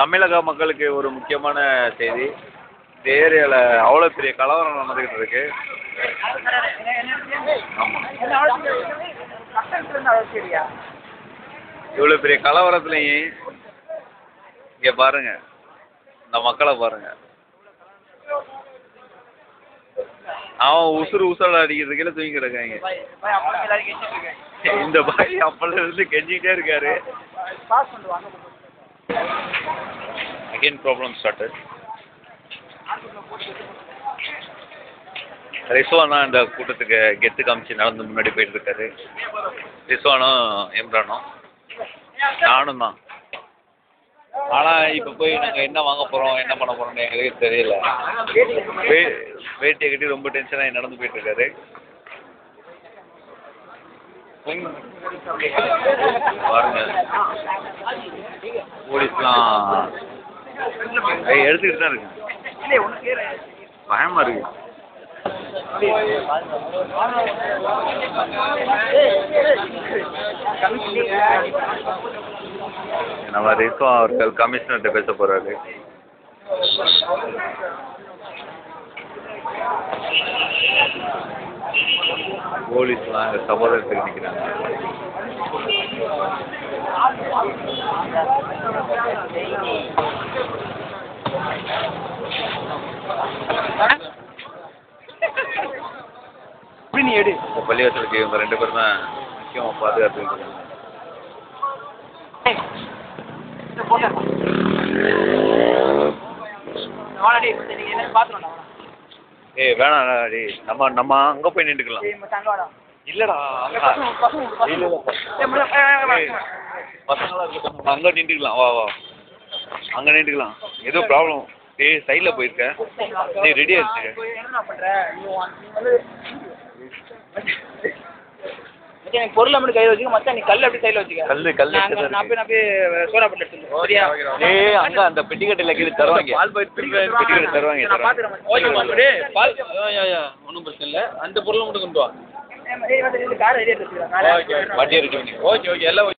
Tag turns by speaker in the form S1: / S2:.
S1: தமிழக மக்களுக்கு ஒரு முக்கியமான செய்தி. இந்த ஏரியாவில் அவ்வளோ பெரிய கலவரம் நடந்துக்கிட்டு இருக்கு. ஆமாம், இவ்வளோ பெரிய கலவரத்துலையும் இங்கே பாருங்க, இந்த மக்களை பாருங்க. அவன் உசுறு அடிக்கிறதுக்கே தூங்கி கிடக்காங்க. இந்த பாய் அப்பல இருந்து கெஞ்சிக்கிட்டே இருக்காரு. Again problem started. ரிஸ்வானா இந்த கூட்டத்துக்கு கெத்து காமிச்சு நடந்து முன்னாடி போயிட்டு இருக்காரு. ரிஸ்வானும் இம்ரானும் நானும் தான். ஆனால் இப்போ போய் நாங்கள் என்ன வாங்க போகிறோம், என்ன பண்ண போகிறோம்னு எங்களுக்கு தெரியல. வேட்டியை கட்டி ரொம்ப டென்ஷனாக நடந்து போயிட்டு இருக்காரு. பாருங்க, போலீஸ்லாம் எடுத்துக்கிட்டு தான் இருக்கு. பயமா இருக்கு. நம்ம ரிஸ்வா அவர்கள் கமிஷனர்கிட்ட பேச போறாரு. போலீஸ்லாம் அங்கே சபோதரத்துக்கு நிற்கிறாங்க. இந்த பள்ளிவாசலுக்கு இவங்க 2 பேரும் தான் முக்கியமாக பாதுகாப்பு. ஏய் வேணாம் டி, நம்ம அங்கே போய் நின்றுக்கலாம். இல்லடா, பசங்களாம் இருக்கு, அங்கே நின்றுக்கலாம். வா வா, அங்கே நின்றுக்கலாம். ஏதோ ப்ராப்ளம். ஏய் சைடில் போயிருக்க, நீ ரெடி ஆயிடுச்சு.
S2: பொருள் மட்டும் கையில் வச்சுக்க, மச்சான் நீ கல் அப்படி சைடில் வச்சுக்க.
S1: கல்
S2: நான் போய் சோடா போட்டு எடுத்துருவோம்.
S1: ஏய் அங்கே அந்த பெட்டிக்கட்டில் கீழே தருவாங்க. பெட்டிக்கட்டை தருவாங்க.
S2: ஓகே பால் ஒன்றும் பிரச்சனை இல்லை. அந்த பொருளை மட்டும் கொண்டு வா.
S1: வண்டி இருக்கு.
S2: ஓகே எல்லாம்